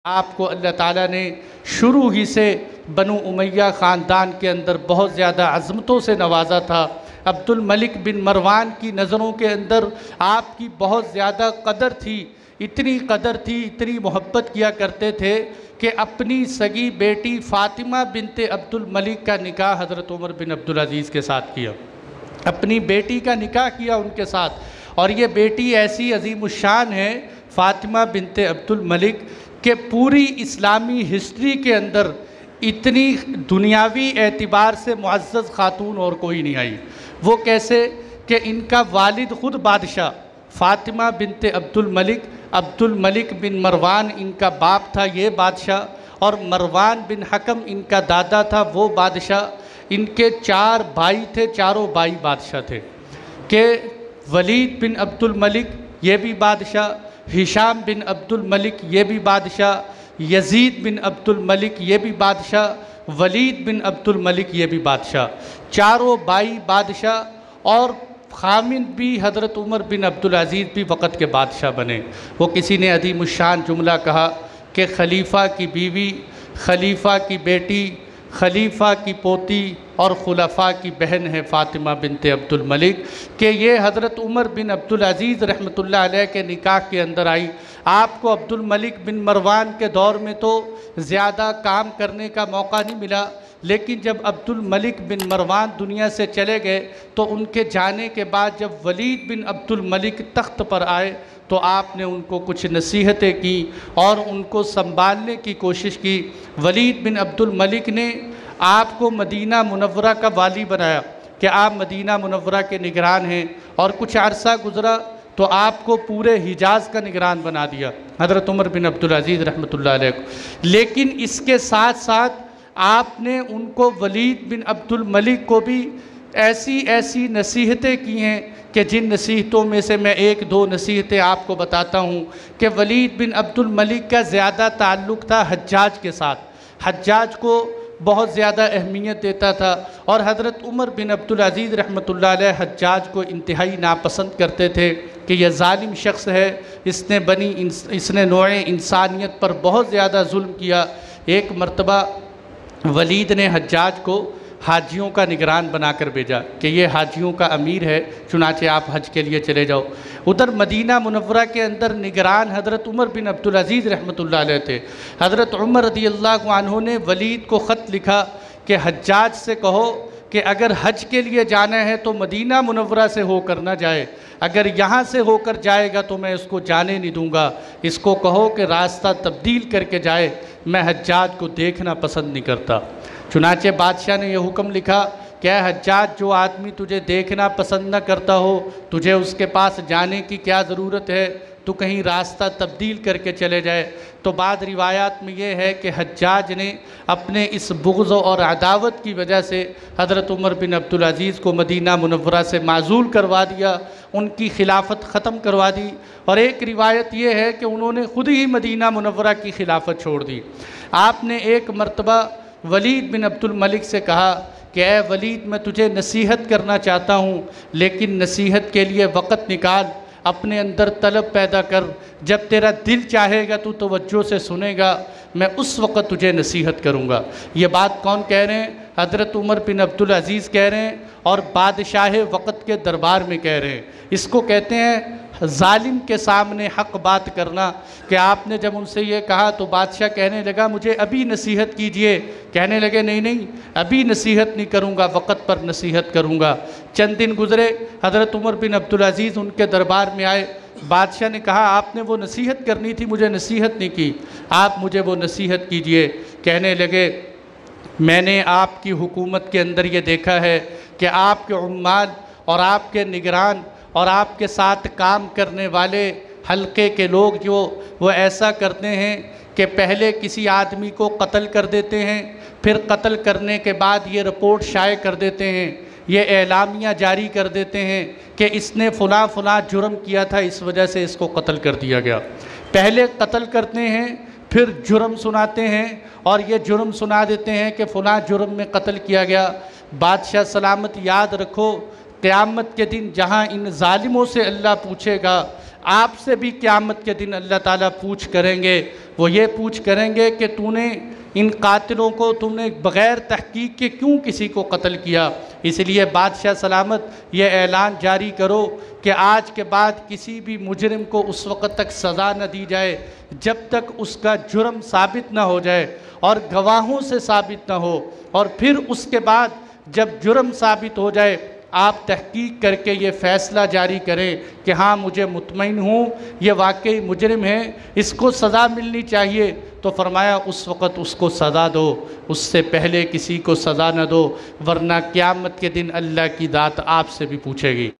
आपको अल्लाह ताला ने शुरू ही से बनु उमैया ख़ानदान के अंदर बहुत ज़्यादा अज़मतों से नवाजा था। अब्दुल मलिक बिन मरवान की नज़रों के अंदर आपकी बहुत ज़्यादा कदर थी, इतनी कदर थी, इतनी मोहब्बत किया करते थे कि अपनी सगी बेटी फ़ातिमा बिनते अब्दुल मलिक का निकाह हज़रत उमर बिन अब्दुल अज़ीज़ के साथ किया। अपनी बेटी का निकाह किया उनके साथ। और ये बेटी ऐसी अज़ीमुश्शान है फ़ातिमा बिनते अब्दुल मलिक कि पूरी इस्लामी हिस्ट्री के अंदर इतनी दुनियावी एतबार से मुअज़्ज़ज़ ख़ातून और कोई नहीं आई। वो कैसे कि इनका वालिद ख़ुद बादशाह फ़ातिमा बिनते अब्दुल मलिक बिन मरवान इनका बाप था, ये बादशाह, और मरवान बिन हकम इनका दादा था, वो बादशाह। इनके 4 भाई थे, चारों भाई बादशाह थे कि वलीद बिन अब्दुल मलिक ये भी बादशाह, हिशाम बिन अब्दुल मलिक ये भी बादशाह, यज़ीद बिन अब्दुल मलिक ये भी बादशाह, वलीद बिन अब्दुल मलिक ये भी बादशाह। चारों भाई बादशाह। और ख़ामिन भी हज़रत उमर बिन अब्दुल अज़ीज़ भी वक़्त के बादशाह बने। वो किसी ने अज़ीमुश्शान जुमला कहा कि खलीफ़ा की बीवी, खलीफ़ा की बेटी, खलीफ़ा की पोती और खुलफ़ा की बहन है फ़ातिमा बिनते अब्दुल मलिक, कि ये हज़रत उमर बिन अब्दुल अज़ीज़ रहमतुल्लाह अलैह के निकाह के अंदर आई। आपको अब्दुल मलिक बिन मरवान के दौर में तो ज़्यादा काम करने का मौका नहीं मिला, लेकिन जब अब्दुल मलिक बिन मरवान दुनिया से चले गए तो उनके जाने के बाद जब वलीद बिन अब्दुल मलिक तख्त पर आए तो आपने उनको कुछ नसीहतें की और उनको संभालने की कोशिश की। वलीद बिन अब्दुल मलिक ने आपको मदीना मुनव्वरा का वाली बनाया कि आप मदीना मुनव्वरा के निगरान हैं, और कुछ अरसा गुज़रा तो आपको पूरे हिजाज़ का निगरान बना दिया हज़रत उमर बिन अब्दुल अज़ीज़ रहमतुल्लाह अलैह को। लेकिन इसके साथ साथ आपने उनको वलीद बिन अब्दुल मलिक को भी ऐसी ऐसी नसीहतें की हैं कि जिन नसीहतों में से मैं 1-2 नसीहतें आपको बताता हूँ कि वलीद बिन अब्दुल मलिक का ज़्यादा ताल्लुक़ था हज्जाज के साथ। हज्जाज को बहुत ज़्यादा अहमियत देता था और हज़रत उमर बिन अब्दुल अज़ीज़ रहमतुल्लाह अलैह हज्जाज को इंतहाई नापसंद करते थे कि यह ज़ालिम शख्स है, इसने नौए इंसानियत पर बहुत ज़्यादा जुल्म किया। एक मरतबा वलीद ने हज्जाज को हाजियों का निगरान बनाकर भेजा कि ये हाजियों का अमीर है, चुनाचे आप हज के लिए चले जाओ। उधर मदीना मुनव्वरा के अंदर निगरान हज़रत उमर बिन अब्दुल अज़ीज़ रहमतुल्लाह अलैह थे। हज़रत उमर रज़ियल्लाहु अन्हु ने वलीद को ख़त लिखा कि हज्जाज से कहो कि अगर हज के लिए जाना है तो मदीना मुनव्वरा से होकर ना जाए, अगर यहाँ से होकर जाएगा तो मैं उसको जाने नहीं दूँगा। इसको कहो कि रास्ता तब्दील करके जाए, मैं हज्जाज को देखना पसंद नहीं करता। चुनाचे बादशाह ने यह हुक्म लिखा, क्या हज्जाज, जो आदमी तुझे देखना पसंद न करता हो तुझे उसके पास जाने की क्या ज़रूरत है, तू कहीं रास्ता तब्दील करके चले जाए। तो बाद रिवायात में ये है कि हज्जाज ने अपने इस बुग़्ज़ और अदावत की वजह से हज़रत उमर बिन अब्दुल अज़ीज़ को मदीना मुनव्वरा से माज़ूल करवा दिया, उनकी खिलाफत ख़त्म करवा दी। और एक रिवायत ये है कि उन्होंने ख़ुद ही मदीना मुनव्वरा की खिलाफत छोड़ दी। आपने एक मरतबा वलीद बिन अब्दुल मलिक से कहा कि ऐ वलीद, मैं तुझे नसीहत करना चाहता हूँ, लेकिन नसीहत के लिए वक़्त निकाल, अपने अंदर तलब पैदा कर, जब तेरा दिल चाहेगा तू तवज्जो से सुनेगा, मैं उस वक़्त तुझे नसीहत करूँगा। ये बात कौन कह रहे हैं? हज़रत उमर बिन अब्दुल अज़ीज़ कह रहे हैं और बादशाह वक़्त के दरबार में कह रहे हैं। इसको कहते हैं ज़ालिम के सामने हक़ बात करना। कि आपने जब उनसे ये कहा तो बादशाह कहने लगा मुझे अभी नसीहत कीजिए। कहने लगे नहीं नहीं, अभी नसीहत नहीं करूँगा, वक़्त पर नसीहत करूँगा। चंद दिन गुज़रे, हज़रत उमर बिन अब्दुल अज़ीज़ उनके दरबार में आए। बादशाह ने कहा आपने वो नसीहत करनी थी, मुझे नसीहत नहीं की, आप मुझे वो नसीहत कीजिए। कहने लगे मैंने आपकी हुकूमत के अंदर ये देखा है कि आपके उम्माल और आपके निगरान और आपके साथ काम करने वाले हल्के के लोग जो वो ऐसा करते हैं कि पहले किसी आदमी को कत्ल कर देते हैं, फिर कत्ल करने के बाद ये रिपोर्ट शाये कर देते हैं, ये एलामिया जारी कर देते हैं कि इसने फ़लाँ फ़लाँ जुर्म किया था, इस वजह से इसको कत्ल कर दिया गया। पहले कत्ल करते हैं, फिर जुर्म सुनाते हैं और ये जुर्म सुना देते हैं कि फ़लाँ जुर्म में कत्ल किया गया। बादशाह सलामत याद रखो, क़यामत के दिन जहाँ इन ज़ालिमों से अल्लाह पूछेगा आपसे भी क़यामत के दिन अल्लाह ताला पूछ करेंगे। वो ये पूछ करेंगे कि तूने इन कातिलों को तुमने बग़ैर तहकीक के क्यों किसी को कत्ल किया। इसलिए बादशाह सलामत ये ऐलान जारी करो कि आज के बाद किसी भी मुजरिम को उस वक़्त तक सज़ा न दी जाए जब तक उसका जुर्म साबित न हो जाए और गवाहों से साबित न हो, और फिर उसके बाद जब जुर्म साबित हो जाए आप तहकीक करके ये फ़ैसला जारी करें कि हाँ मुझे मुतमईन हूँ ये वाकई मुजरिम है, इसको सज़ा मिलनी चाहिए। तो फरमाया उस वक़्त उसको सज़ा दो, उससे पहले किसी को सज़ा न दो, वरना क़यामत के दिन अल्लाह की ज़ात आपसे भी पूछेगी।